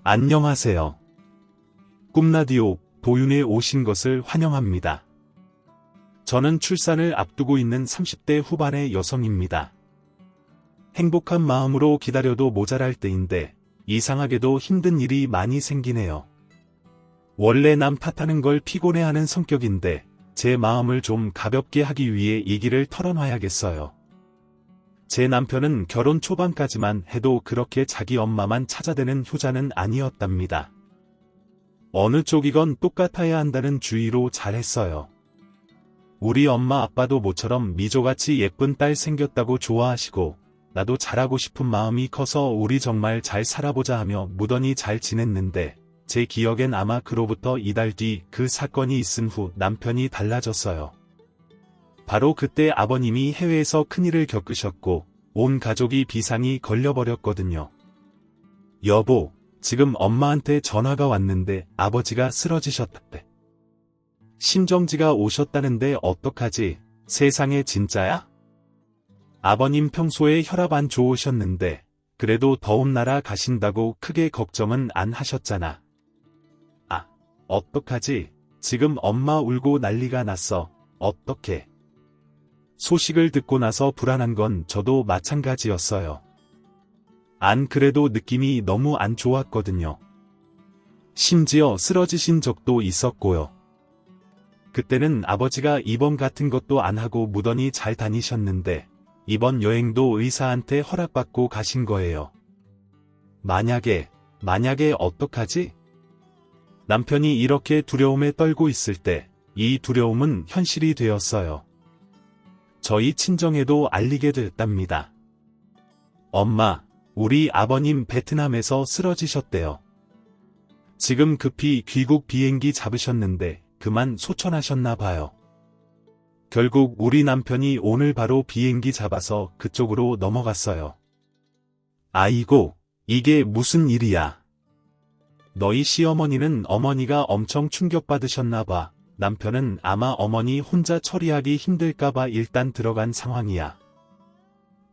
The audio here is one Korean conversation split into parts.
안녕하세요. 꿈라디오 도윤에 오신 것을 환영합니다. 저는 출산을 앞두고 있는 30대 후반의 여성입니다. 행복한 마음으로 기다려도 모자랄 때인데 이상하게도 힘든 일이 많이 생기네요. 원래 남 탓하는 걸 피곤해하는 성격인데 제 마음을 좀 가볍게 하기 위해 얘기를 털어놔야겠어요. 제 남편은 결혼 초반까지만 해도 그렇게 자기 엄마만 찾아대는 효자는 아니었답니다. 어느 쪽이건 똑같아야 한다는 주의로 잘했어요. 우리 엄마 아빠도 모처럼 미조같이 예쁜 딸 생겼다고 좋아하시고 나도 잘하고 싶은 마음이 커서 우리 정말 잘 살아보자 하며 무던히 잘 지냈는데 제 기억엔 아마 그로부터 이달 뒤 그 사건이 있은 후 남편이 달라졌어요. 바로 그때 아버님이 해외에서 큰일을 겪으셨고 온 가족이 비상이 걸려버렸거든요. 여보, 지금 엄마한테 전화가 왔는데 아버지가 쓰러지셨대. 심정지가 오셨다는데 어떡하지? 세상에 진짜야? 아버님 평소에 혈압 안 좋으셨는데 그래도 더운 나라 가신다고 크게 걱정은 안 하셨잖아. 아, 어떡하지? 지금 엄마 울고 난리가 났어. 어떡해? 소식을 듣고 나서 불안한 건 저도 마찬가지였어요. 안 그래도 느낌이 너무 안 좋았거든요. 심지어 쓰러지신 적도 있었고요. 그때는 아버지가 입원 같은 것도 안 하고 무던히 잘 다니셨는데 이번 여행도 의사한테 허락받고 가신 거예요. 만약에 어떡하지? 남편이 이렇게 두려움에 떨고 있을 때 이 두려움은 현실이 되었어요. 저희 친정에도 알리게 됐답니다. 엄마, 우리 아버님 베트남에서 쓰러지셨대요. 지금 급히 귀국 비행기 잡으셨는데 그만 소천하셨나 봐요. 결국 우리 남편이 오늘 바로 비행기 잡아서 그쪽으로 넘어갔어요. 아이고, 이게 무슨 일이야. 너희 시어머니는 어머니가 엄청 충격받으셨나 봐. 남편은 아마 어머니 혼자 처리하기 힘들까봐 일단 들어간 상황이야.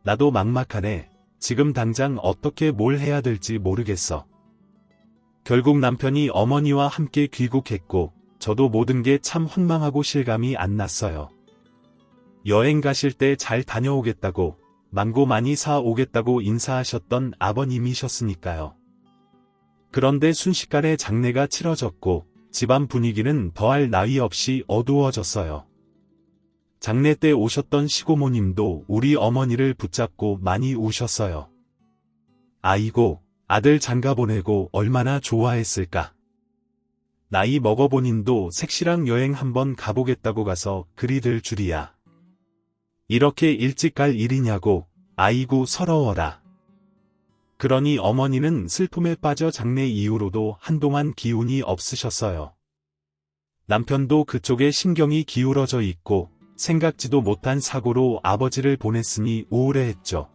나도 막막하네. 지금 당장 어떻게 뭘 해야 될지 모르겠어. 결국 남편이 어머니와 함께 귀국했고 저도 모든 게 참 황망하고 실감이 안 났어요. 여행 가실 때 잘 다녀오겠다고 망고 많이 사오겠다고 인사하셨던 아버님이셨으니까요. 그런데 순식간에 장례가 치러졌고 집안 분위기는 더할 나위 없이 어두워졌어요. 장례 때 오셨던 시고모님도 우리 어머니를 붙잡고 많이 우셨어요. 아이고, 아들 장가 보내고 얼마나 좋아했을까. 나이 먹어본인도 색시랑 여행 한번 가보겠다고 가서 그리 될 줄이야. 이렇게 일찍 갈 일이냐고. 아이고 서러워라. 그러니 어머니는 슬픔에 빠져 장례 이후로도 한동안 기운이 없으셨어요. 남편도 그쪽에 신경이 기울어져 있고 생각지도 못한 사고로 아버지를 보냈으니 우울해했죠.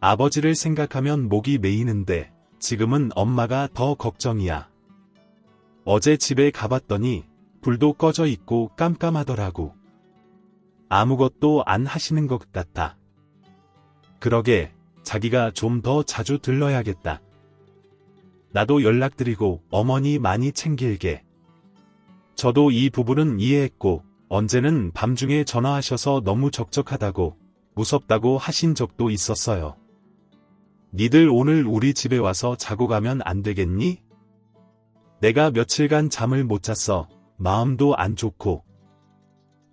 아버지를 생각하면 목이 메이는데 지금은 엄마가 더 걱정이야. 어제 집에 가봤더니 불도 꺼져 있고 깜깜하더라고. 아무것도 안 하시는 것 같아. 그러게. 자기가 좀 더 자주 들러야겠다. 나도 연락드리고 어머니 많이 챙길게. 저도 이 부분은 이해했고 언제는 밤중에 전화하셔서 너무 적적하다고 무섭다고 하신 적도 있었어요. 니들 오늘 우리 집에 와서 자고 가면 안 되겠니? 내가 며칠간 잠을 못 잤어. 마음도 안 좋고.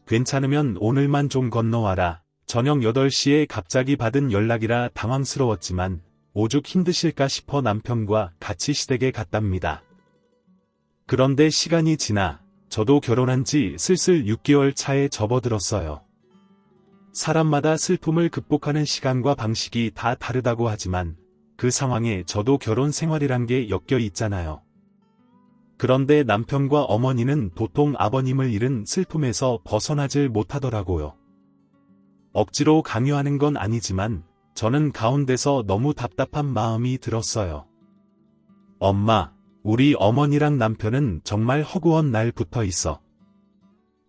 괜찮으면 오늘만 좀 건너와라. 저녁 8시에 갑자기 받은 연락이라 당황스러웠지만 오죽 힘드실까 싶어 남편과 같이 시댁에 갔답니다. 그런데 시간이 지나 저도 결혼한 지 슬슬 6개월 차에 접어들었어요. 사람마다 슬픔을 극복하는 시간과 방식이 다 다르다고 하지만 그 상황에 저도 결혼 생활이란 게 엮여 있잖아요. 그런데 남편과 어머니는 도통 아버님을 잃은 슬픔에서 벗어나질 못하더라고요. 억지로 강요하는 건 아니지만 저는 가운데서 너무 답답한 마음이 들었어요. 엄마, 우리 어머니랑 남편은 정말 허구한 날 붙어 있어.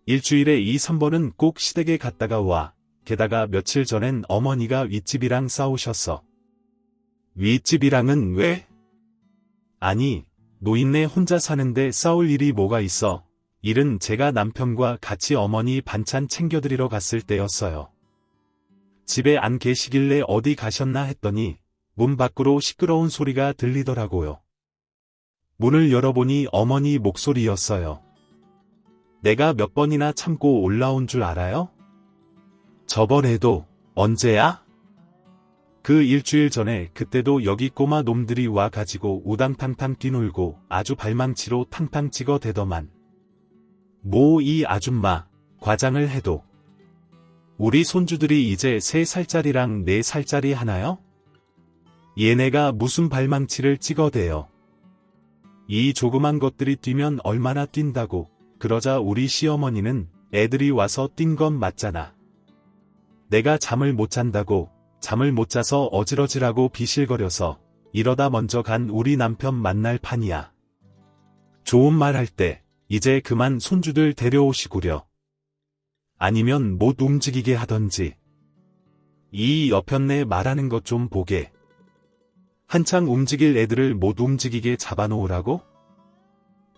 일주일에 2~3번은 꼭 시댁에 갔다가 와. 게다가 며칠 전엔 어머니가 윗집이랑 싸우셨어. 윗집이랑은 왜? 아니, 노인네 혼자 사는데 싸울 일이 뭐가 있어. 일은 제가 남편과 같이 어머니 반찬 챙겨드리러 갔을 때였어요. 집에 안 계시길래 어디 가셨나 했더니 문 밖으로 시끄러운 소리가 들리더라고요. 문을 열어보니 어머니 목소리였어요. 내가 몇 번이나 참고 올라온 줄 알아요? 저번에도. 언제야? 그 일주일 전에. 그때도 여기 꼬마 놈들이 와 가지고 우당탕탕 뛰놀고 아주 발망치로 탕탕 찍어대더만. 뭐 이 아줌마, 과장을 해도. 우리 손주들이 이제 3살짜리랑 4살짜리 하나요? 얘네가 무슨 발망치를 찍어대요. 이 조그만 것들이 뛰면 얼마나 뛴다고. 그러자 우리 시어머니는 애들이 와서 뛴 건 맞잖아. 내가 잠을 못 잔다고, 잠을 못 자서 어질어질하고 비실거려서 이러다 먼저 간 우리 남편 만날 판이야. 좋은 말 할 때 이제 그만 손주들 데려오시구려. 아니면 못 움직이게 하던지. 이 여편네 말하는 것 좀 보게. 한창 움직일 애들을 못 움직이게 잡아놓으라고?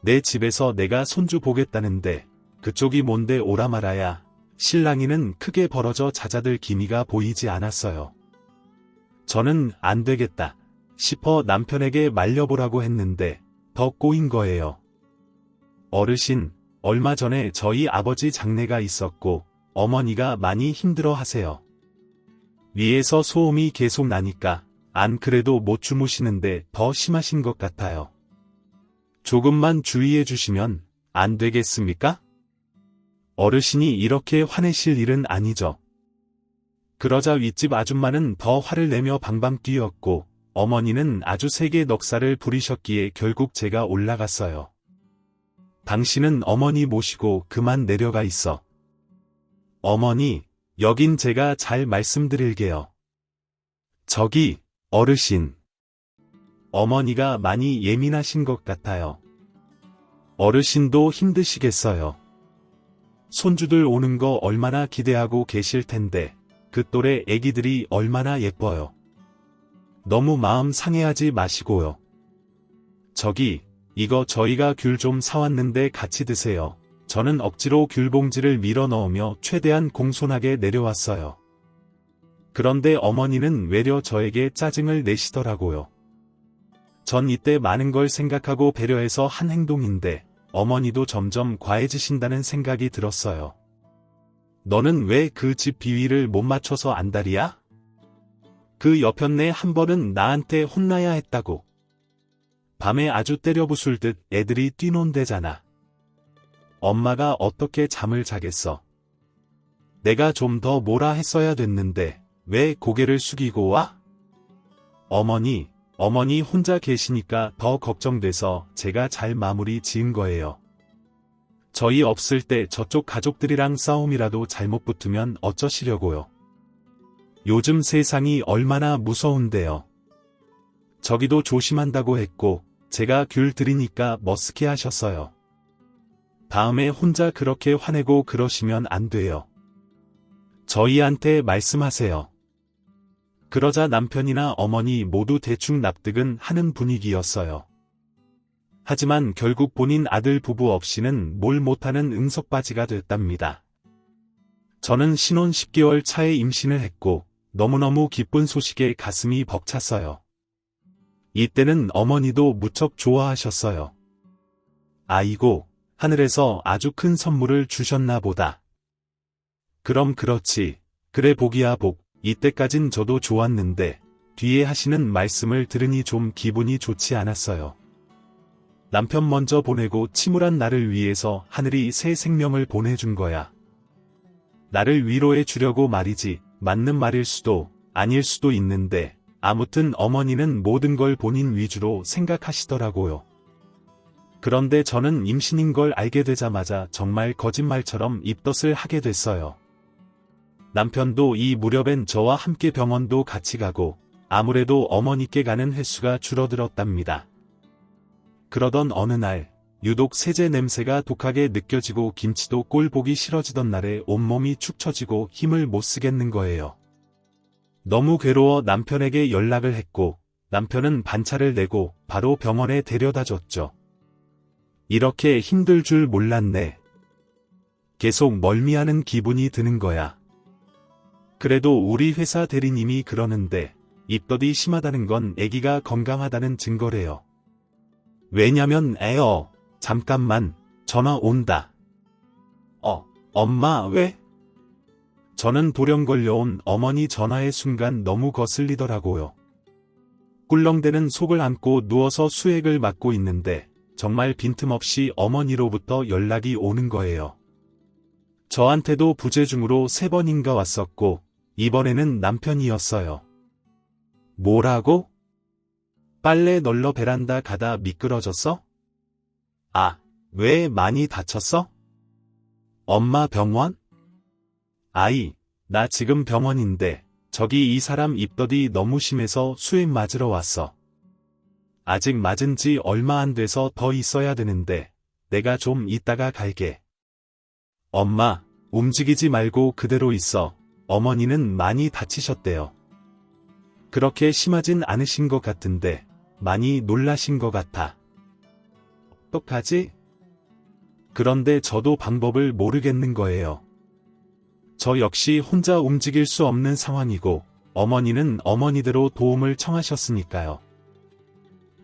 내 집에서 내가 손주 보겠다는데 그쪽이 뭔데 오라 말아야. 실랑이는 크게 벌어져 자자들 기미가 보이지 않았어요. 저는 안 되겠다 싶어 남편에게 말려보라고 했는데 더 꼬인 거예요. 어르신, 얼마 전에 저희 아버지 장례가 있었고 어머니가 많이 힘들어 하세요. 위에서 소음이 계속 나니까 안 그래도 못 주무시는데 더 심하신 것 같아요. 조금만 주의해 주시면 안 되겠습니까? 어르신이 이렇게 화내실 일은 아니죠. 그러자 윗집 아줌마는 더 화를 내며 방방 뛰었고 어머니는 아주 세게 넉살을 부리셨기에 결국 제가 올라갔어요. 당신은 어머니 모시고 그만 내려가 있어. 어머니, 여긴 제가 잘 말씀드릴게요. 저기, 어르신. 어머니가 많이 예민하신 것 같아요. 어르신도 힘드시겠어요. 손주들 오는 거 얼마나 기대하고 계실 텐데 그 또래 애기들이 얼마나 예뻐요. 너무 마음 상해하지 마시고요. 저기, 이거 저희가 귤 좀 사왔는데 같이 드세요. 저는 억지로 귤 봉지를 밀어 넣으며 최대한 공손하게 내려왔어요. 그런데 어머니는 외려 저에게 짜증을 내시더라고요. 전 이때 많은 걸 생각하고 배려해서 한 행동인데 어머니도 점점 과해지신다는 생각이 들었어요. 너는 왜 그 집 비위를 못 맞춰서 안달이야? 그 여편네 한 번은 나한테 혼나야 했다고. 밤에 아주 때려 부술 듯 애들이 뛰논대잖아. 엄마가 어떻게 잠을 자겠어. 내가 좀 더 뭐라 했어야 됐는데 왜 고개를 숙이고 와? 어머니 혼자 계시니까 더 걱정돼서 제가 잘 마무리 지은 거예요. 저희 없을 때 저쪽 가족들이랑 싸움이라도 잘못 붙으면 어쩌시려고요. 요즘 세상이 얼마나 무서운데요. 저기도 조심한다고 했고 제가 귤 드리니까 머쓱해 하셨어요. 다음에 혼자 그렇게 화내고 그러시면 안 돼요. 저희한테 말씀하세요. 그러자 남편이나 어머니 모두 대충 납득은 하는 분위기였어요. 하지만 결국 본인 아들 부부 없이는 뭘 못하는 응석바지가 됐답니다. 저는 신혼 10개월 차에 임신을 했고 너무너무 기쁜 소식에 가슴이 벅찼어요. 이때는 어머니도 무척 좋아하셨어요. 아이고, 하늘에서 아주 큰 선물을 주셨나 보다. 그럼 그렇지. 그래 복이야 복. 이때까진 저도 좋았는데 뒤에 하시는 말씀을 들으니 좀 기분이 좋지 않았어요. 남편 먼저 보내고 침울한 나를 위해서 하늘이 새 생명을 보내준 거야. 나를 위로해 주려고 말이지. 맞는 말일 수도 아닐 수도 있는데 아무튼 어머니는 모든 걸 본인 위주로 생각하시더라고요. 그런데 저는 임신인 걸 알게 되자마자 정말 거짓말처럼 입덧을 하게 됐어요. 남편도 이 무렵엔 저와 함께 병원도 같이 가고 아무래도 어머니께 가는 횟수가 줄어들었답니다. 그러던 어느 날 유독 세제 냄새가 독하게 느껴지고 김치도 꼴 보기 싫어지던 날에 온몸이 축 처지고 힘을 못 쓰겠는 거예요. 너무 괴로워 남편에게 연락을 했고 남편은 반차를 내고 바로 병원에 데려다 줬죠. 이렇게 힘들 줄 몰랐네. 계속 멀미하는 기분이 드는 거야. 그래도 우리 회사 대리님이 그러는데 입덧이 심하다는 건 아기가 건강하다는 증거래요. 왜냐면 잠깐만, 전화 온다. 엄마 왜? 저는 돌연 걸려온 어머니 전화의 순간 너무 거슬리더라고요. 꿀렁대는 속을 안고 누워서 수액을 맞고 있는데 정말 빈틈없이 어머니로부터 연락이 오는 거예요. 저한테도 부재중으로 3번인가 왔었고 이번에는 남편이었어요. 뭐라고? 빨래 널러 베란다 가다 미끄러졌어? 왜 많이 다쳤어? 엄마 병원? 아이, 나 지금 병원인데 저기 이 사람 입덧이 너무 심해서 수액 맞으러 왔어. 아직 맞은 지 얼마 안 돼서 더 있어야 되는데 내가 좀 이따가 갈게. 엄마, 움직이지 말고 그대로 있어. 어머니는 많이 다치셨대요. 그렇게 심하진 않으신 것 같은데 많이 놀라신 것 같아. 어떡하지? 그런데 저도 방법을 모르겠는 거예요. 저 역시 혼자 움직일 수 없는 상황이고 어머니는 어머니대로 도움을 청하셨으니까요.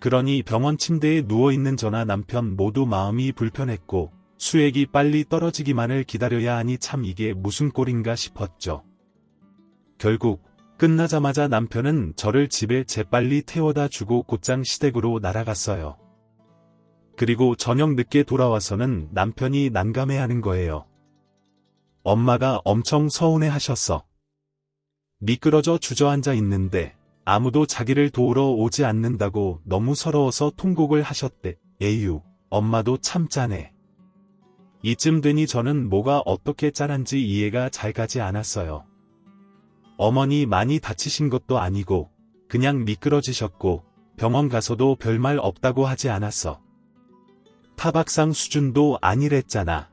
그러니 병원 침대에 누워있는 저나 남편 모두 마음이 불편했고 수액이 빨리 떨어지기만을 기다려야 하니 참 이게 무슨 꼴인가 싶었죠. 결국 끝나자마자 남편은 저를 집에 재빨리 태워다 주고 곧장 시댁으로 날아갔어요. 그리고 저녁 늦게 돌아와서는 남편이 난감해하는 거예요. 엄마가 엄청 서운해하셨어. 미끄러져 주저앉아 있는데 아무도 자기를 도우러 오지 않는다고 너무 서러워서 통곡을 하셨대. 에휴, 엄마도 참 짜네. 이쯤 되니 저는 뭐가 어떻게 짠한지 이해가 잘 가지 않았어요. 어머니 많이 다치신 것도 아니고 그냥 미끄러지셨고 병원 가서도 별말 없다고 하지 않았어. 타박상 수준도 아니랬잖아.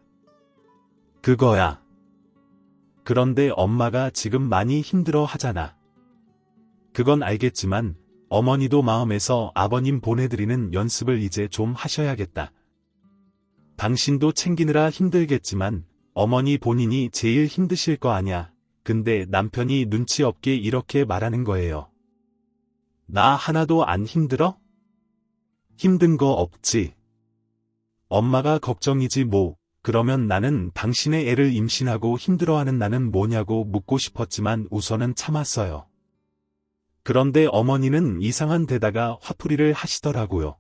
그거야. 그런데 엄마가 지금 많이 힘들어 하잖아. 그건 알겠지만 어머니도 마음에서 아버님 보내드리는 연습을 이제 좀 하셔야겠다. 당신도 챙기느라 힘들겠지만 어머니 본인이 제일 힘드실 거 아냐. 근데 남편이 눈치 없게 이렇게 말하는 거예요. 나 하나도 안 힘들어? 힘든 거 없지. 엄마가 걱정이지 뭐. 그러면 나는 당신의 애를 임신하고 힘들어하는 나는 뭐냐고 묻고 싶었지만 우선은 참았어요. 그런데 어머니는 이상한 데다가 화풀이를 하시더라고요.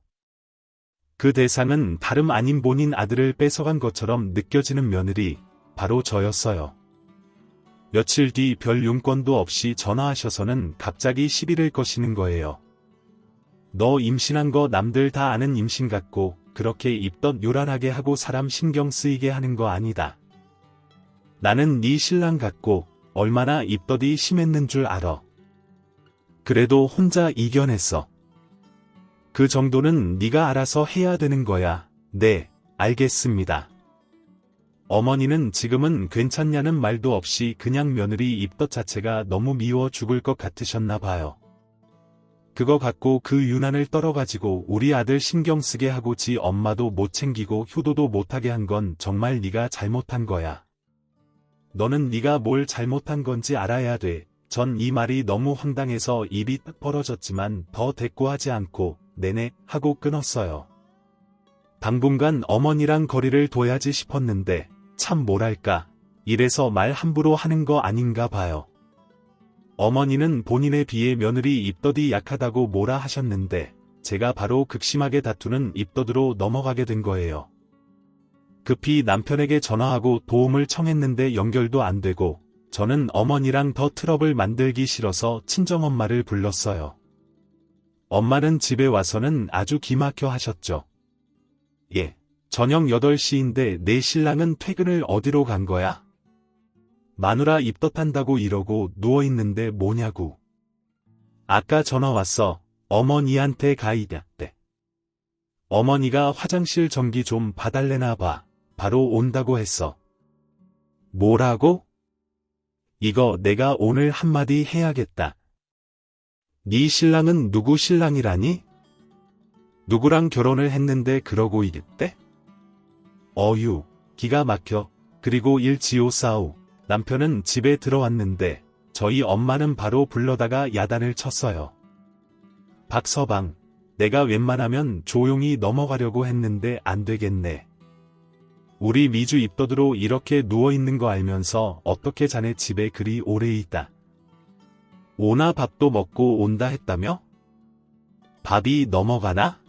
그 대상은 다름 아닌 본인 아들을 뺏어간 것처럼 느껴지는 며느리, 바로 저였어요. 며칠 뒤 별 용건도 없이 전화하셔서는 갑자기 시비를 거시는 거예요. 너 임신한 거 남들 다 아는 임신 같고 그렇게 입덧 요란하게 하고 사람 신경 쓰이게 하는 거 아니다. 나는 네 신랑 같고 얼마나 입덧이 심했는 줄 알아. 그래도 혼자 이겨냈어. 그 정도는 네가 알아서 해야 되는 거야. 네, 알겠습니다. 어머니는 지금은 괜찮냐는 말도 없이 그냥 며느리 입덧 자체가 너무 미워 죽을 것 같으셨나 봐요. 그거 갖고 그 유난을 떨어가지고 우리 아들 신경 쓰게 하고 지 엄마도 못 챙기고 효도도 못하게 한 건 정말 네가 잘못한 거야. 너는 네가 뭘 잘못한 건지 알아야 돼. 전 이 말이 너무 황당해서 입이 딱 벌어졌지만 더 대꾸하지 않고 네네 하고 끊었어요. 당분간 어머니랑 거리를 둬야지 싶었는데 참 뭐랄까 이래서 말 함부로 하는 거 아닌가 봐요. 어머니는 본인에 비해 며느리 입덧이 약하다고 뭐라 하셨는데 제가 바로 극심하게 다투는 입덧으로 넘어가게 된 거예요. 급히 남편에게 전화하고 도움을 청했는데 연결도 안 되고 저는 어머니랑 더 트러블 만들기 싫어서 친정엄마를 불렀어요. 엄마는 집에 와서는 아주 기막혀 하셨죠. 예, 저녁 8시인데 내 신랑은 퇴근을 어디로 간 거야? 마누라 입덧한다고 이러고 누워있는데 뭐냐고. 아까 전화 왔어. 어머니한테 가이랬대. 어머니가 화장실 전기 좀 봐달래나 봐. 바로 온다고 했어. 뭐라고? 이거 내가 오늘 한마디 해야겠다. 네 신랑은 누구 신랑이라니? 누구랑 결혼을 했는데 그러고 이랬대? 어휴, 기가 막혀. 그리고 일지오사오. 남편은 집에 들어왔는데 저희 엄마는 바로 불러다가 야단을 쳤어요. 박서방, 내가 웬만하면 조용히 넘어가려고 했는데 안 되겠네. 우리 미주 입덧으로 이렇게 누워있는 거 알면서 어떻게 자네 집에 그리 오래 있다. 오나 밥도 먹고 온다 했다며? 밥이 넘어가나?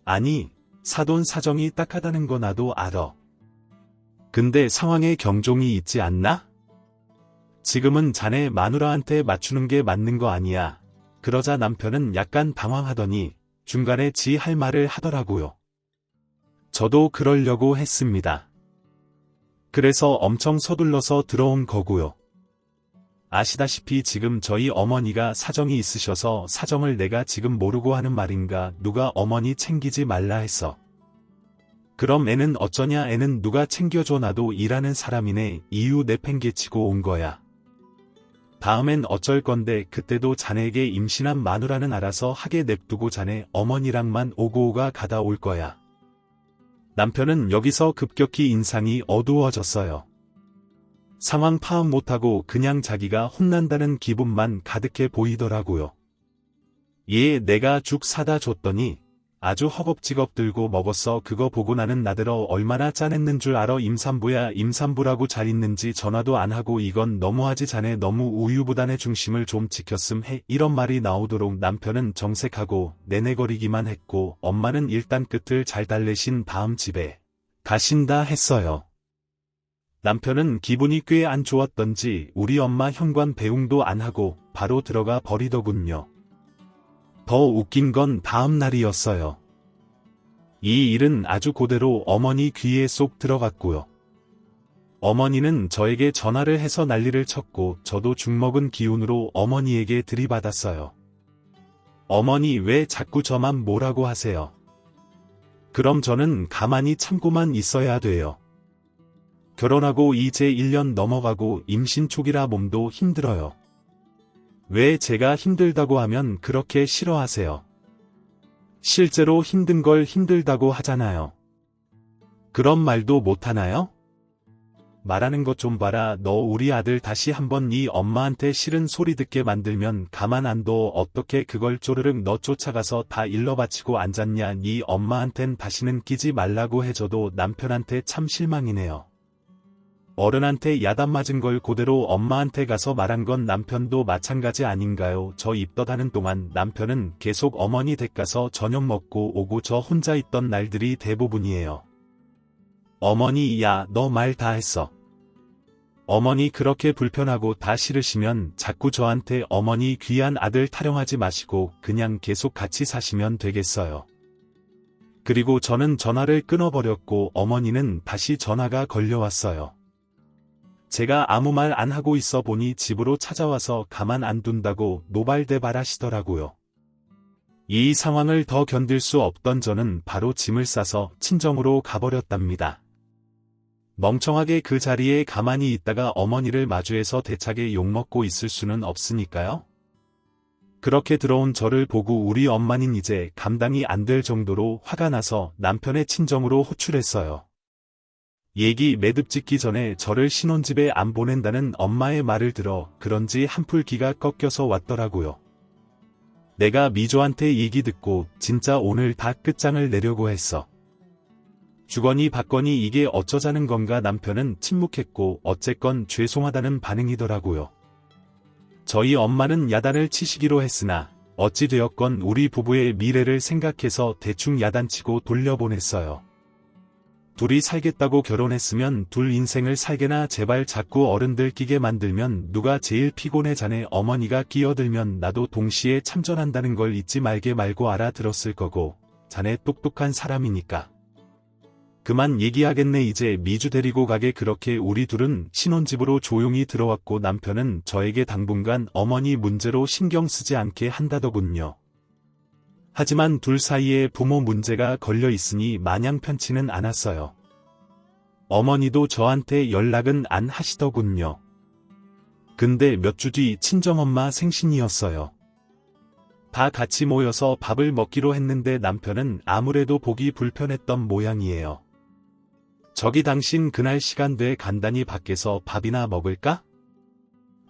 아니, 사돈 사정이 딱하다는 거 나도 알아. 근데 상황에 경종이 있지 않나? 지금은 자네 마누라한테 맞추는 게 맞는 거 아니야. 그러자 남편은 약간 당황하더니 중간에 지 할 말을 하더라고요. 저도 그러려고 했습니다. 그래서 엄청 서둘러서 들어온 거고요. 아시다시피 지금 저희 어머니가 사정이 있으셔서 사정을 내가 지금 모르고 하는 말인가. 누가 어머니 챙기지 말라 했어. 그럼 애는 어쩌냐. 애는 누가 챙겨줘. 나도 일하는 사람이네. 이유 내팽개치고 온 거야. 다음엔 어쩔 건데 그때도 자네에게 임신한 마누라는 알아서 하게 냅두고 자네 어머니랑만 오고오가 가다 올 거야. 남편은 여기서 급격히 인상이 어두워졌어요. 상황 파악 못하고 그냥 자기가 혼난다는 기분만 가득해 보이더라고요. 얘 내가 죽 사다 줬더니 아주 허겁지겁 들고 먹었어. 그거 보고 나는 나더러 얼마나 짠했는 줄 알아. 임산부야. 임산부라고 잘 있는지 전화도 안 하고. 이건 너무하지. 자네 너무 우유부단의 중심을 좀 지켰음 해. 이런 말이 나오도록 남편은 정색하고 내내거리기만 했고 엄마는 일단 끝을 잘 달래신 다음 집에 가신다 했어요. 남편은 기분이 꽤 안 좋았던지 우리 엄마 현관 배웅도 안 하고 바로 들어가 버리더군요. 더 웃긴 건 다음 날이었어요. 이 일은 아주 그대로 어머니 귀에 쏙 들어갔고요. 어머니는 저에게 전화를 해서 난리를 쳤고 저도 죽먹은 기운으로 어머니에게 들이받았어요. 어머니 왜 자꾸 저만 뭐라고 하세요? 그럼 저는 가만히 참고만 있어야 돼요. 결혼하고 이제 1년 넘어가고 임신 초기라 몸도 힘들어요. 왜 제가 힘들다고 하면 그렇게 싫어하세요? 실제로 힘든 걸 힘들다고 하잖아요. 그런 말도 못하나요? 말하는 것 좀 봐라. 너 우리 아들 다시 한번 네 엄마한테 싫은 소리 듣게 만들면 가만 안 둬. 어떻게 그걸 쪼르륵 너 쫓아가서 다 일러 바치고 앉았냐. 네 엄마한텐 다시는 끼지 말라고 해줘도 남편한테 참 실망이네요. 어른한테 야단 맞은 걸 그대로 엄마한테 가서 말한 건 남편도 마찬가지 아닌가요? 저 입덧하는 동안 남편은 계속 어머니 댁 가서 저녁 먹고 오고 저 혼자 있던 날들이 대부분이에요. 어머니 야 너 말 다 했어. 어머니 그렇게 불편하고 다 싫으시면 자꾸 저한테 어머니 귀한 아들 타령하지 마시고 그냥 계속 같이 사시면 되겠어요. 그리고 저는 전화를 끊어버렸고 어머니는 다시 전화가 걸려왔어요. 제가 아무 말 안 하고 있어 보니 집으로 찾아와서 가만 안 둔다고 노발대발하시더라고요. 이 상황을 더 견딜 수 없던 저는 바로 짐을 싸서 친정으로 가버렸답니다. 멍청하게 그 자리에 가만히 있다가 어머니를 마주해서 대차게 욕먹고 있을 수는 없으니까요. 그렇게 들어온 저를 보고 우리 엄마는 이제 감당이 안 될 정도로 화가 나서 남편의 친정으로 호출했어요. 얘기 매듭 짓기 전에 저를 신혼집에 안 보낸다는 엄마의 말을 들어 그런지 한풀 기가 꺾여서 왔더라고요. 내가 미조한테 얘기 듣고 진짜 오늘 다 끝장을 내려고 했어. 주거니 받거니 이게 어쩌자는 건가. 남편은 침묵했고 어쨌건 죄송하다는 반응이더라고요. 저희 엄마는 야단을 치시기로 했으나 어찌되었건 우리 부부의 미래를 생각해서 대충 야단치고 돌려보냈어요. 둘이 살겠다고 결혼했으면 둘 인생을 살게나. 제발 자꾸 어른들 끼게 만들면 누가 제일 피곤해. 자네 어머니가 끼어들면 나도 동시에 참전한다는 걸 잊지 말게. 말고 알아들었을 거고 자네 똑똑한 사람이니까. 그만 얘기하겠네. 이제 미주 데리고 가게. 그렇게 우리 둘은 신혼집으로 조용히 들어왔고 남편은 저에게 당분간 어머니 문제로 신경 쓰지 않게 한다더군요. 하지만 둘 사이에 부모 문제가 걸려 있으니 마냥 편치는 않았어요. 어머니도 저한테 연락은 안 하시더군요. 근데 몇 주 뒤 친정엄마 생신이었어요. 다 같이 모여서 밥을 먹기로 했는데 남편은 아무래도 보기 불편했던 모양이에요. 저기 당신 그날 시간돼 간단히 밖에서 밥이나 먹을까?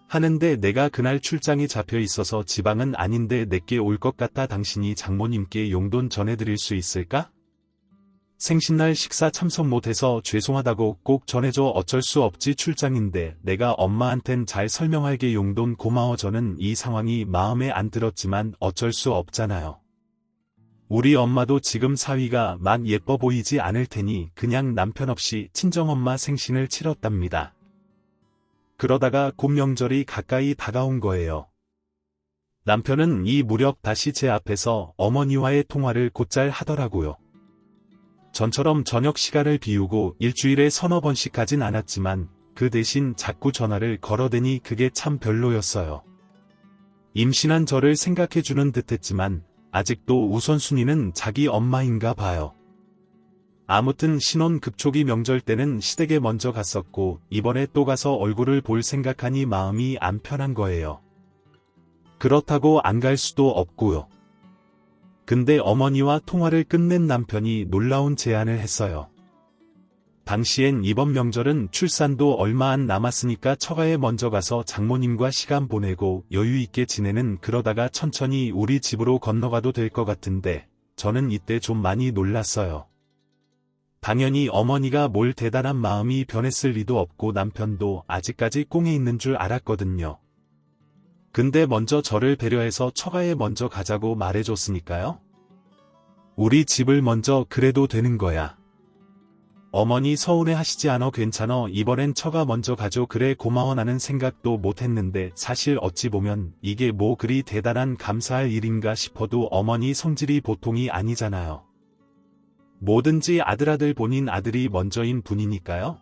하는데 내가 그날 출장이 잡혀 있어서 지방은 아닌데 내게 올 것 같아 당신이 장모님께 용돈 전해드릴 수 있을까? 생신날 식사 참석 못해서 죄송하다고 꼭 전해줘 어쩔 수 없지 출장인데 내가 엄마한텐 잘 설명할게 용돈 고마워 저는 이 상황이 마음에 안 들었지만 어쩔 수 없잖아요. 우리 엄마도 지금 사위가 막 예뻐 보이지 않을 테니 그냥 남편 없이 친정엄마 생신을 치렀답니다. 그러다가 곧 명절이 가까이 다가온 거예요. 남편은 이 무렵 다시 제 앞에서 어머니와의 통화를 곧잘 하더라고요. 전처럼 저녁 시간을 비우고 일주일에 서너 번씩 가진 않았지만 그 대신 자꾸 전화를 걸어대니 그게 참 별로였어요. 임신한 저를 생각해주는 듯했지만 아직도 우선순위는 자기 엄마인가 봐요. 아무튼 신혼 급초기 명절 때는 시댁에 먼저 갔었고 이번에 또 가서 얼굴을 볼 생각하니 마음이 안 편한 거예요. 그렇다고 안 갈 수도 없고요. 근데 어머니와 통화를 끝낸 남편이 놀라운 제안을 했어요. 당시엔 이번 명절은 출산도 얼마 안 남았으니까 처가에 먼저 가서 장모님과 시간 보내고 여유 있게 지내는 그러다가 천천히 우리 집으로 건너가도 될 것 같은데 저는 이때 좀 많이 놀랐어요. 당연히 어머니가 뭘 대단한 마음이 변했을 리도 없고 남편도 아직까지 꽁에 있는 줄 알았거든요. 근데 먼저 저를 배려해서 처가에 먼저 가자고 말해줬으니까요. 우리 집을 먼저 그래도 되는 거야. 어머니 서운해 하시지 않아 괜찮아 이번엔 처가 먼저 가죠 그래 고마워 나는 생각도 못했는데 사실 어찌 보면 이게 뭐 그리 대단한 감사할 일인가 싶어도 어머니 성질이 보통이 아니잖아요. 뭐든지 아들 본인 아들이 먼저인 분이니까요.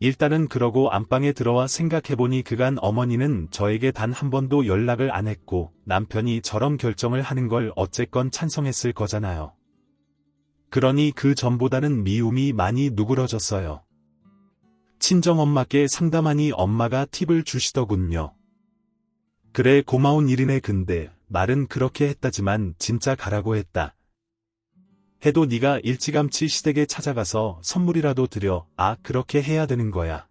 일단은 그러고 안방에 들어와 생각해보니 그간 어머니는 저에게 단 한 번도 연락을 안 했고 남편이 저런 결정을 하는 걸 어쨌건 찬성했을 거잖아요. 그러니 그 전보다는 미움이 많이 누그러졌어요. 친정엄마께 상담하니 엄마가 팁을 주시더군요. 그래 고마운 일이네 근데 말은 그렇게 했다지만 진짜 가라고 했다. 해도 네가 일찌감치 시댁에 찾아가서 선물이라도 드려. 아 그렇게 해야 되는 거야.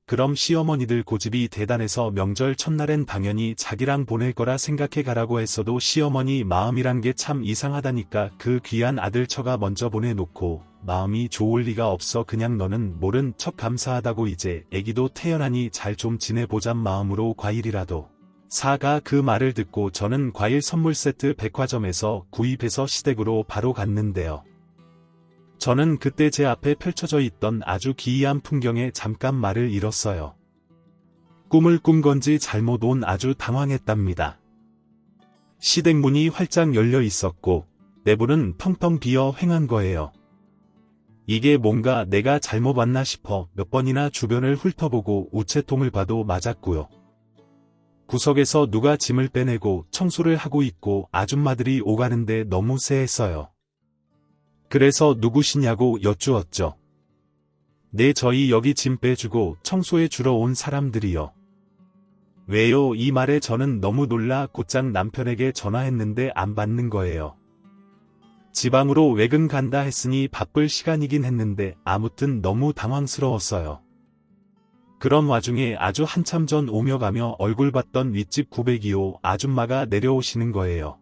그럼 시어머니들 고집이 대단해서 명절 첫날엔 당연히 자기랑 보낼 거라 생각해 가라고 했어도 시어머니 마음이란 게 참 이상하다니까. 그 귀한 아들 처가 먼저 보내놓고 마음이 좋을 리가 없어. 그냥 너는 모른 척 감사하다고 이제 애기도 태어나니 잘 좀 지내보잔 마음으로 과일이라도 사가. 그 말을 듣고 저는 과일 선물 세트 백화점에서 구입해서 시댁으로 바로 갔는데요. 저는 그때 제 앞에 펼쳐져 있던 아주 기이한 풍경에 잠깐 말을 잃었어요. 꿈을 꾼 건지 잘못 온 아주 당황했답니다. 시댁 문이 활짝 열려 있었고 내부는 텅텅 비어 횡한 거예요. 이게 뭔가 내가 잘못 왔나 싶어 몇 번이나 주변을 훑어보고 우체통을 봐도 맞았고요. 구석에서 누가 짐을 빼내고 청소를 하고 있고 아줌마들이 오가는데 너무 쎄했어요. 그래서 누구시냐고 여쭈었죠. 네 저희 여기 짐 빼주고 청소해 주러 온 사람들이요. 왜요? 이 말에 저는 너무 놀라 곧장 남편에게 전화했는데 안 받는 거예요. 지방으로 외근 간다 했으니 바쁠 시간이긴 했는데 아무튼 너무 당황스러웠어요. 그런 와중에 아주 한참 전 오며 가며 얼굴 봤던 윗집 902호 아줌마가 내려오시는 거예요.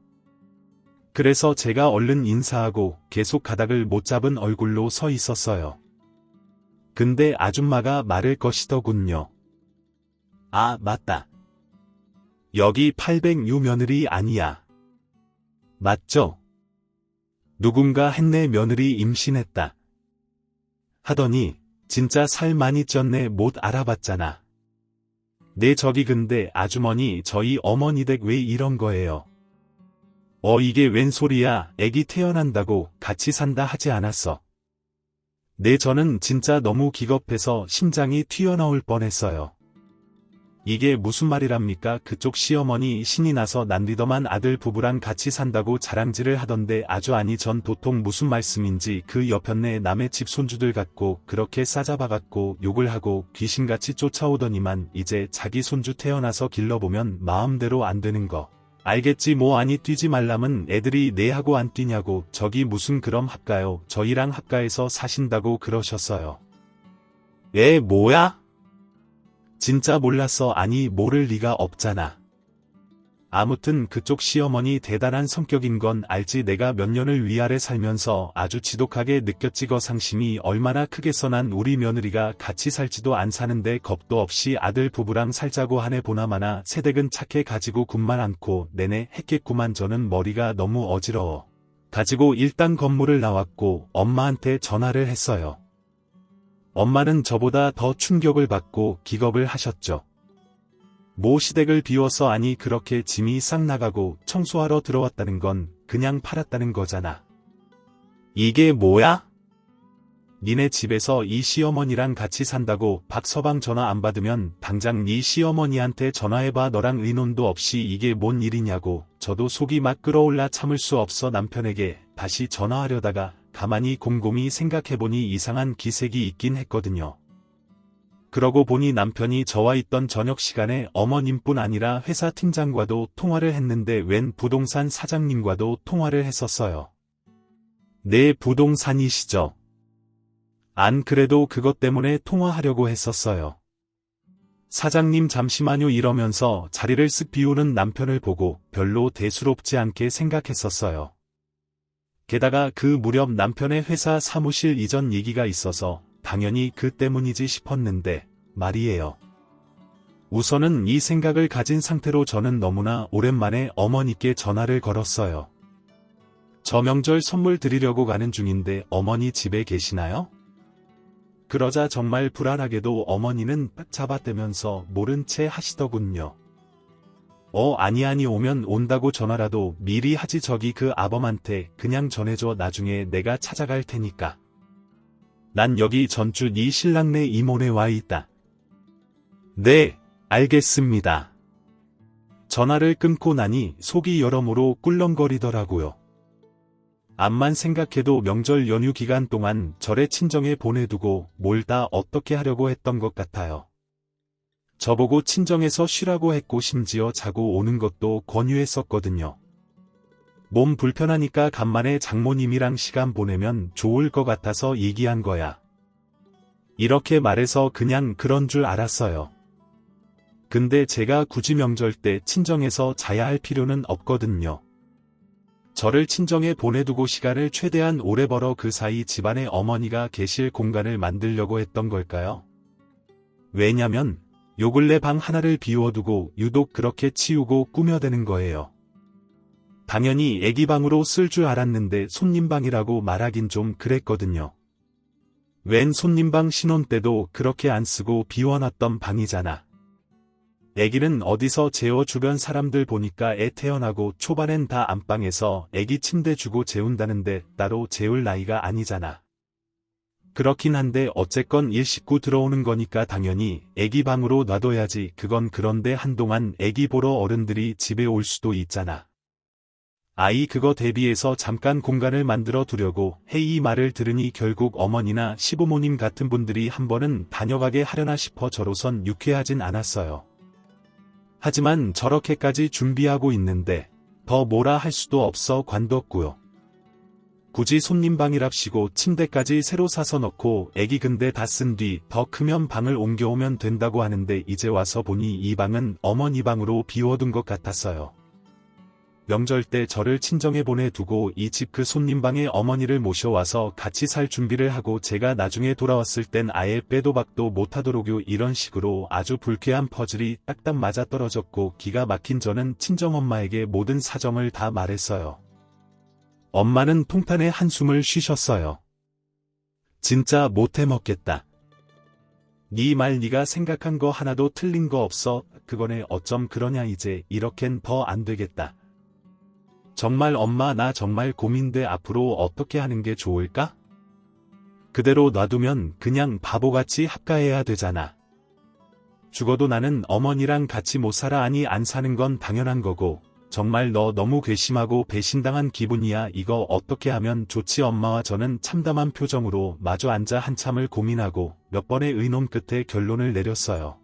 그래서 제가 얼른 인사하고 계속 가닥을 못 잡은 얼굴로 서 있었어요. 근데 아줌마가 말을 거시더군요. 아 맞다. 여기 800유 며느리 아니야. 맞죠? 누군가 했네 며느리 임신했다. 하더니 진짜 살 많이 쪘네 못 알아봤잖아. 네 저기 근데 아주머니 저희 어머니 댁 왜 이런 거예요? 이게 웬 소리야 애기 태어난다고 같이 산다 하지 않았어. 네 저는 진짜 너무 기겁해서 심장이 튀어나올 뻔했어요. 이게 무슨 말이랍니까? 그쪽 시어머니 신이 나서 난리더만 아들 부부랑 같이 산다고 자랑질을 하던데 아주 아니 전 도통 무슨 말씀인지 그 옆편네 남의 집 손주들 같고 그렇게 싸잡아갖고 욕을 하고 귀신같이 쫓아오더니만 이제 자기 손주 태어나서 길러보면 마음대로 안 되는 거 알겠지 뭐 아니 뛰지 말라면 애들이 네 하고 안 뛰냐고 저기 무슨 그럼 합가요 저희랑 합가에서 사신다고 그러셨어요. 뭐야? 진짜 몰랐어 아니 모를 리가 없잖아. 아무튼 그쪽 시어머니 대단한 성격인 건 알지 내가 몇 년을 위아래 살면서 아주 지독하게 느꼈지 거 상심이 얼마나 크겠어 난 우리 며느리가 같이 살지도 안 사는데 겁도 없이 아들 부부랑 살자고 하네 보나마나 새댁은 착해 가지고 군만 않고 내내 했겠구만 저는 머리가 너무 어지러워. 가지고 일단 건물을 나왔고 엄마한테 전화를 했어요. 엄마는 저보다 더 충격을 받고 기겁을 하셨죠. 모 시댁을 비워서 아니 그렇게 짐이 싹 나가고 청소하러 들어왔다는 건 그냥 팔았다는 거잖아. 이게 뭐야? 니네 집에서 이 시어머니랑 같이 산다고 박서방 전화 안 받으면 당장 네 시어머니한테 전화해봐 너랑 의논도 없이 이게 뭔 일이냐고 저도 속이 막 끓어올라 참을 수 없어 남편에게 다시 전화하려다가 가만히 곰곰이 생각해보니 이상한 기색이 있긴 했거든요. 그러고 보니 남편이 저와 있던 저녁 시간에 어머님뿐 아니라 회사 팀장과도 통화를 했는데 웬 부동산 사장님과도 통화를 했었어요. 네 부동산이시죠? 안 그래도 그것 때문에 통화하려고 했었어요. 사장님 잠시만요 이러면서 자리를 쓱 비우는 남편을 보고 별로 대수롭지 않게 생각했었어요. 게다가 그 무렵 남편의 회사 사무실 이전 얘기가 있어서 당연히 그 때문이지 싶었는데 말이에요. 우선은 이 생각을 가진 상태로 저는 너무나 오랜만에 어머니께 전화를 걸었어요. 저 명절 선물 드리려고 가는 중인데 어머니 집에 계시나요? 그러자 정말 불안하게도 어머니는 딱 잡아떼면서 모른 채 하시더군요. 아니 오면 온다고 전화라도 미리 하지 저기 그 아범한테 그냥 전해줘 나중에 내가 찾아갈 테니까. 난 여기 전주 네 신랑네 이모네 와 있다. 네, 알겠습니다. 전화를 끊고 나니 속이 여러모로 꿀렁거리더라고요. 암만 생각해도 명절 연휴 기간 동안 절에 친정에 보내두고 뭘 다 어떻게 하려고 했던 것 같아요. 저보고 친정에서 쉬라고 했고 심지어 자고 오는 것도 권유했었거든요. 몸 불편하니까 간만에 장모님이랑 시간 보내면 좋을 것 같아서 얘기한 거야. 이렇게 말해서 그냥 그런 줄 알았어요. 근데 제가 굳이 명절 때 친정에서 자야 할 필요는 없거든요. 저를 친정에 보내두고 시간을 최대한 오래 벌어 그 사이 집안에 어머니가 계실 공간을 만들려고 했던 걸까요? 왜냐면 요 근래 방 하나를 비워두고 유독 그렇게 치우고 꾸며대는 거예요. 당연히 애기 방으로 쓸 줄 알았는데 손님방이라고 말하긴 좀 그랬거든요. 웬 손님방 신혼 때도 그렇게 안 쓰고 비워놨던 방이잖아. 애기는 어디서 재워 주변 사람들 보니까 애 태어나고 초반엔 다 안방에서 애기 침대 주고 재운다는데 따로 재울 나이가 아니잖아. 그렇긴 한데 어쨌건 일식구 들어오는 거니까 당연히 애기 방으로 놔둬야지. 그건 그런데 한동안 애기 보러 어른들이 집에 올 수도 있잖아. 아이 그거 대비해서 잠깐 공간을 만들어 두려고 해. 이 말을 들으니 결국 어머니나 시부모님 같은 분들이 한 번은 다녀가게 하려나 싶어 저로선 유쾌하진 않았어요. 하지만 저렇게까지 준비하고 있는데 더 뭐라 할 수도 없어 관뒀고요. 굳이 손님방이랍시고 침대까지 새로 사서 넣고 애기 근데 다 쓴 뒤 더 크면 방을 옮겨오면 된다고 하는데 이제 와서 보니 이 방은 어머니 방으로 비워둔 것 같았어요. 명절 때 저를 친정에 보내두고 이 집 그 손님방에 어머니를 모셔와서 같이 살 준비를 하고 제가 나중에 돌아왔을 땐 아예 빼도 박도 못하도록요. 이런 식으로 아주 불쾌한 퍼즐이 딱딱 맞아떨어졌고 기가 막힌 저는 친정엄마에게 모든 사정을 다 말했어요. 엄마는 통탄에 한숨을 쉬셨어요. 진짜 못해먹겠다. 네 말 네가 생각한 거 하나도 틀린 거 없어. 그거네 어쩜 그러냐 이제 이렇겐 더 안 되겠다. 정말 엄마 나 정말 고민돼. 앞으로 어떻게 하는 게 좋을까? 그대로 놔두면 그냥 바보같이 합가해야 되잖아. 죽어도 나는 어머니랑 같이 못 살아. 아니 안 사는 건 당연한 거고 정말 너 너무 괘씸하고 배신당한 기분이야. 이거 어떻게 하면 좋지? 엄마와 저는 참담한 표정으로 마주 앉아 한참을 고민하고 몇 번의 의논 끝에 결론을 내렸어요.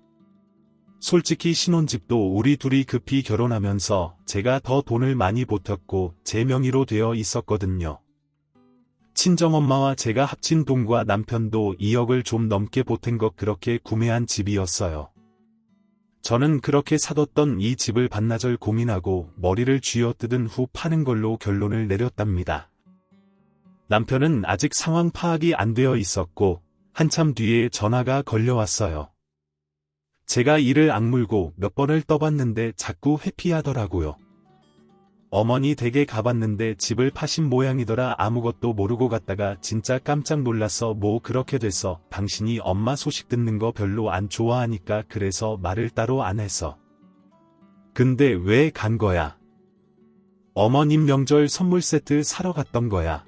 솔직히 신혼집도 우리 둘이 급히 결혼하면서 제가 더 돈을 많이 보탰고 제 명의로 되어 있었거든요. 친정엄마와 제가 합친 돈과 남편도 2억을 좀 넘게 보탠 것 그렇게 구매한 집이었어요. 저는 그렇게 사뒀던 이 집을 반나절 고민하고 머리를 쥐어뜯은 후 파는 걸로 결론을 내렸답니다. 남편은 아직 상황 파악이 안 되어 있었고 한참 뒤에 전화가 걸려왔어요. 제가 이를 악물고 몇 번을 떠봤는데 자꾸 회피하더라고요. 어머니 댁에 가봤는데 집을 파신 모양이더라. 아무것도 모르고 갔다가 진짜 깜짝 놀라서 뭐 그렇게 돼서 당신이 엄마 소식 듣는 거 별로 안 좋아하니까 그래서 말을 따로 안 해서. 근데 왜 간 거야? 어머님 명절 선물 세트 사러 갔던 거야.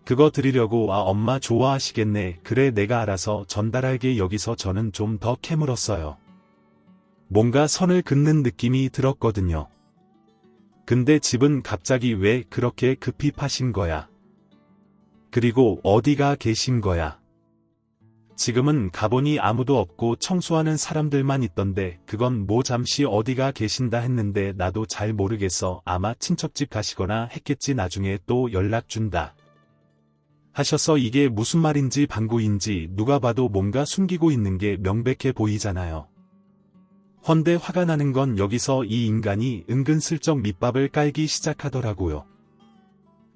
그거 드리려고. 아, 엄마 좋아하시겠네. 그래, 내가 알아서 전달할게. 여기서 저는 좀 더 캐물었어요. 뭔가 선을 긋는 느낌이 들었거든요. 근데 집은 갑자기 왜 그렇게 급히 파신 거야? 그리고 어디가 계신 거야? 지금은 가보니 아무도 없고 청소하는 사람들만 있던데 그건 뭐 잠시 어디가 계신다 했는데 나도 잘 모르겠어. 아마 친척집 가시거나 했겠지. 나중에 또 연락 준다 하셔서. 이게 무슨 말인지 방구인지 누가 봐도 뭔가 숨기고 있는 게 명백해 보이잖아요. 헌데 화가 나는 건 여기서 이 인간이 은근슬쩍 밑밥을 깔기 시작하더라고요.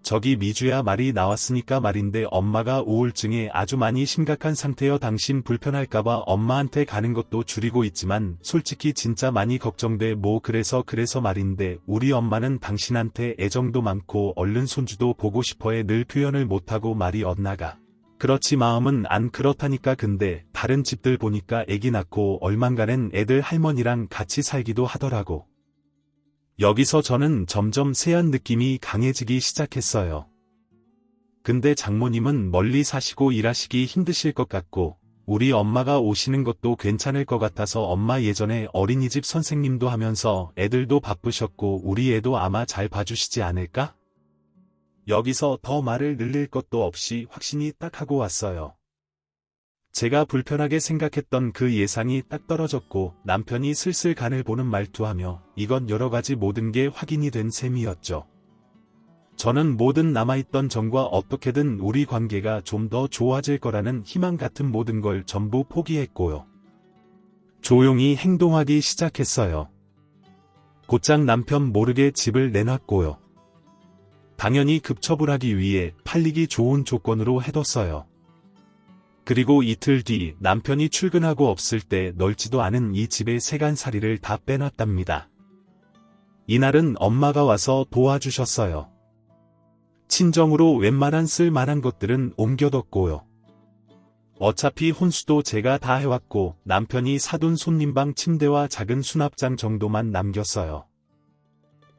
저기 미주야, 말이 나왔으니까 말인데 엄마가 우울증에 아주 많이 심각한 상태여. 당신 불편할까봐 엄마한테 가는 것도 줄이고 있지만 솔직히 진짜 많이 걱정돼. 뭐 그래서 말인데 우리 엄마는 당신한테 애정도 많고 얼른 손주도 보고 싶어해. 늘 표현을 못하고 말이 엇나가. 그렇지 마음은 안 그렇다니까. 근데 다른 집들 보니까 애기 낳고 얼만가는 애들 할머니랑 같이 살기도 하더라고. 여기서 저는 점점 쎄한 느낌이 강해지기 시작했어요. 근데 장모님은 멀리 사시고 일하시기 힘드실 것 같고 우리 엄마가 오시는 것도 괜찮을 것 같아서. 엄마 예전에 어린이집 선생님도 하면서 애들도 바쁘셨고 우리 애도 아마 잘 봐주시지 않을까? 여기서 더 말을 늘릴 것도 없이 확신이 딱 하고 왔어요. 제가 불편하게 생각했던 그 예상이 딱 떨어졌고 남편이 슬슬 간을 보는 말투하며 이건 여러가지 모든 게 확인이 된 셈이었죠. 저는 모든 남아있던 정과 어떻게든 우리 관계가 좀 더 좋아질 거라는 희망 같은 모든 걸 전부 포기했고요. 조용히 행동하기 시작했어요. 곧장 남편 모르게 집을 내놨고요. 당연히 급처분하기 위해 팔리기 좋은 조건으로 해뒀어요. 그리고 이틀 뒤 남편이 출근하고 없을 때 넓지도 않은 이 집의 세간살이를 다 빼놨답니다. 이날은 엄마가 와서 도와주셨어요. 친정으로 웬만한 쓸만한 것들은 옮겨뒀고요. 어차피 혼수도 제가 다 해왔고 남편이 사둔 손님방 침대와 작은 수납장 정도만 남겼어요.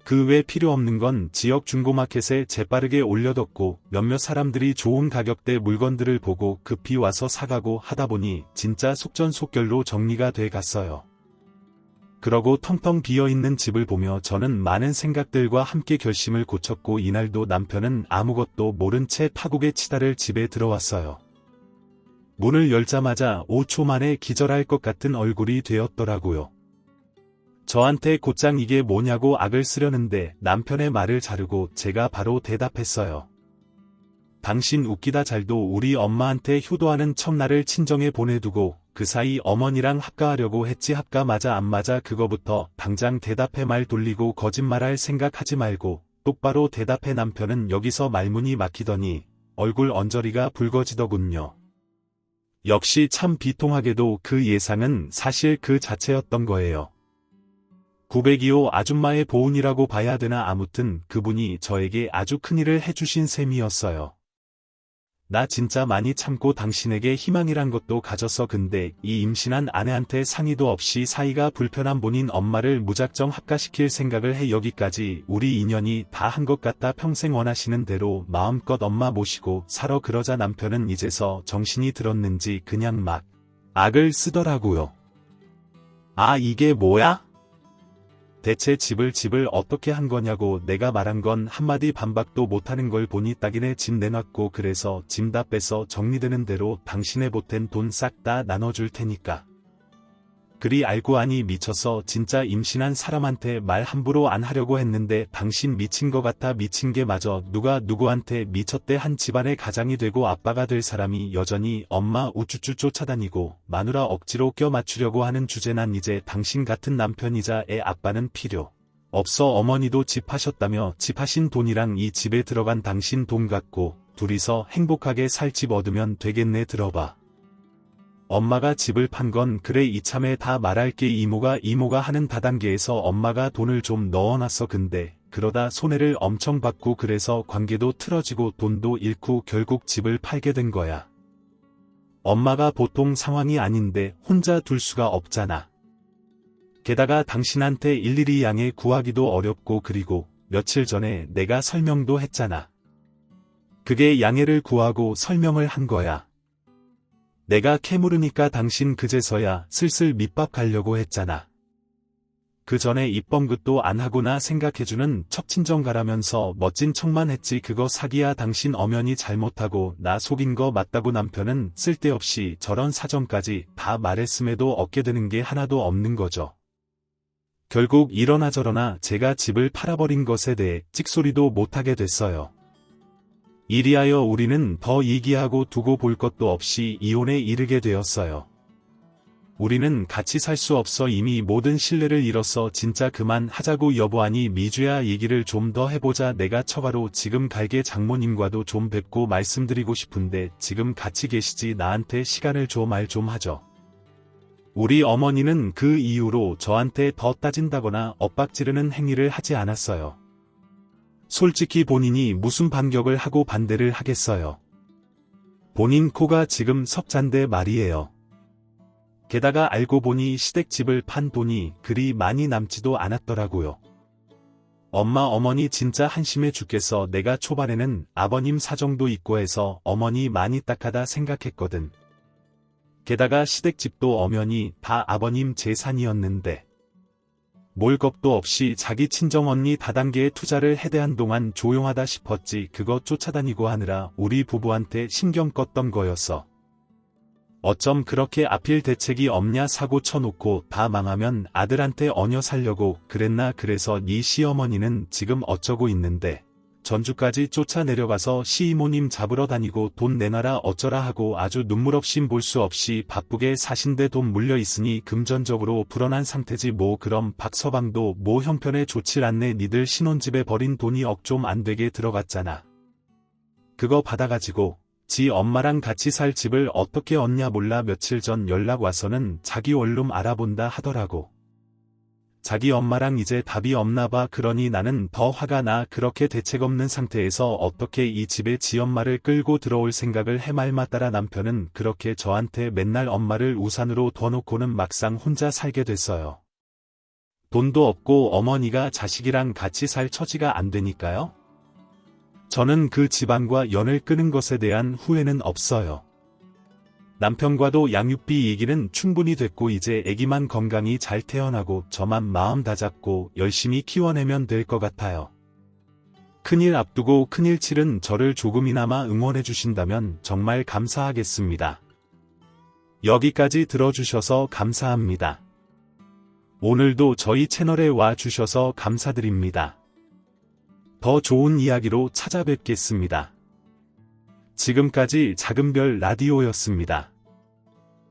그 외 필요 없는 건 지역 중고마켓에 재빠르게 올려뒀고 몇몇 사람들이 좋은 가격대 물건들을 보고 급히 와서 사가고 하다 보니 진짜 속전속결로 정리가 돼 갔어요. 그러고 텅텅 비어있는 집을 보며 저는 많은 생각들과 함께 결심을 고쳤고 이날도 남편은 아무것도 모른 채 파국에 치달을 집에 들어왔어요. 문을 열자마자 5초 만에 기절할 것 같은 얼굴이 되었더라고요. 저한테 곧장 이게 뭐냐고 악을 쓰려는데 남편의 말을 자르고 제가 바로 대답했어요. 당신 웃기다. 잘도 우리 엄마한테 효도하는 척나를 친정에 보내두고 그 사이 어머니랑 합가하려고 했지. 합가 맞아 안 맞아 그거부터 당장 대답해. 말 돌리고 거짓말할 생각하지 말고 똑바로 대답해. 남편은 여기서 말문이 막히더니 얼굴 언저리가 붉어지더군요. 역시 참 비통하게도 그 예상은 사실 그 자체였던 거예요. 902호 아줌마의 보은이라고 봐야 되나. 아무튼 그분이 저에게 아주 큰일을 해주신 셈이었어요. 나 진짜 많이 참고 당신에게 희망이란 것도 가졌어. 근데 이 임신한 아내한테 상의도 없이 사이가 불편한 본인 엄마를 무작정 합가시킬 생각을 해. 여기까지 우리 인연이 다 한 것 같다. 평생 원하시는 대로 마음껏 엄마 모시고 살아. 그러자 남편은 이제서 정신이 들었는지 그냥 막 악을 쓰더라고요. 아, 이게 뭐야? 대체 집을 어떻게 한 거냐고. 내가 말한 건 한마디 반박도 못하는 걸 보니 딱이네. 집 내놨고 그래서 짐 다 빼서 정리되는 대로 당신의 보탠 돈 싹 다 나눠줄 테니까. 그리 알고 하니 미쳐서 진짜 임신한 사람한테 말 함부로 안 하려고 했는데 당신 미친 거 같아. 미친 게 맞아. 누가 누구한테 미쳤대. 한 집안의 가장이 되고 아빠가 될 사람이 여전히 엄마 우쭈쭈 쫓아다니고 마누라 억지로 껴 맞추려고 하는 주제. 난 이제 당신 같은 남편이자 애 아빠는 필요 없어. 어머니도 집 하셨다며 집 하신 돈이랑 이 집에 들어간 당신 돈 갖고 둘이서 행복하게 살 집 얻으면 되겠네. 들어봐. 엄마가 집을 판 건 그래 이참에 다 말할게. 이모가 하는 다단계에서 엄마가 돈을 좀 넣어놨어. 근데 그러다 손해를 엄청 받고 그래서 관계도 틀어지고 돈도 잃고 결국 집을 팔게 된 거야. 엄마가 보통 상황이 아닌데 혼자 둘 수가 없잖아. 게다가 당신한테 일일이 양해 구하기도 어렵고 그리고 며칠 전에 내가 설명도 했잖아. 그게 양해를 구하고 설명을 한 거야. 내가 캐물으니까 당신 그제서야 슬슬 밑밥 가려고 했잖아. 그 전에 입번긋도 안 하고나 생각해주는 척친정 가라면서 멋진 척만 했지. 그거 사기야. 당신 엄연히 잘못하고 나 속인 거 맞다고. 남편은 쓸데없이 저런 사정까지 다 말했음에도 얻게 되는 게 하나도 없는 거죠. 결국 이러나 저러나 제가 집을 팔아버린 것에 대해 찍소리도 못하게 됐어요. 이리하여 우리는 더 얘기하고 두고 볼 것도 없이 이혼에 이르게 되었어요. 우리는 같이 살 수 없어. 이미 모든 신뢰를 잃었어. 진짜 그만하자고. 여보아니 미주야 얘기를 좀 더 해보자. 내가 처가로 지금 갈게. 장모님과도 좀 뵙고 말씀드리고 싶은데 지금 같이 계시지. 나한테 시간을 줘. 말 좀 하죠. 우리 어머니는 그 이후로 저한테 더 따진다거나 엇박지르는 행위를 하지 않았어요. 솔직히 본인이 무슨 반격을 하고 반대를 하겠어요. 본인 코가 지금 석잔데 말이에요. 게다가 알고 보니 시댁집을 판 돈이 그리 많이 남지도 않았더라고요. 엄마 어머니 진짜 한심해 죽겠어. 내가 초반에는 아버님 사정도 있고 해서 어머니 많이 딱하다 생각했거든. 게다가 시댁집도 엄연히 다 아버님 재산이었는데 뭘 겁도 없이 자기 친정언니 다단계에 투자를 해대한 동안 조용하다 싶었지. 그거 쫓아다니고 하느라 우리 부부한테 신경 껐던 거였어. 어쩜 그렇게 아필 대책이 없냐. 사고 쳐놓고 다 망하면 아들한테 얹어 살려고 그랬나. 그래서 네 시어머니는 지금 어쩌고 있는데 전주까지 쫓아내려가서 시이모님 잡으러 다니고 돈 내놔라 어쩌라 하고 아주 눈물 없이 볼 수 없이 바쁘게 사신데 돈 물려 있으니 금전적으로 불어난 상태지 뭐. 그럼 박서방도 뭐 형편에 좋질 않네. 니들 신혼집에 버린 돈이 억 좀 안 되게 들어갔잖아. 그거 받아가지고 지 엄마랑 같이 살 집을 어떻게 얻냐 몰라. 며칠 전 연락 와서는 자기 원룸 알아본다 하더라고. 자기 엄마랑 이제 답이 없나 봐. 그러니 나는 더 화가 나. 그렇게 대책 없는 상태에서 어떻게 이 집에 지 엄마를 끌고 들어올 생각을 해. 말마 따라 남편은 그렇게 저한테 맨날 엄마를 우산으로 둬놓고는 막상 혼자 살게 됐어요. 돈도 없고 어머니가 자식이랑 같이 살 처지가 안 되니까요. 저는 그 집안과 연을 끊은 것에 대한 후회는 없어요. 남편과도 양육비 얘기는 충분히 됐고 이제 애기만 건강히 잘 태어나고 저만 마음 다잡고 열심히 키워내면 될 것 같아요. 큰일 앞두고 큰일 치른 저를 조금이나마 응원해 주신다면 정말 감사하겠습니다. 여기까지 들어주셔서 감사합니다. 오늘도 저희 채널에 와 주셔서 감사드립니다. 더 좋은 이야기로 찾아뵙겠습니다. 지금까지 작은별 라디오였습니다.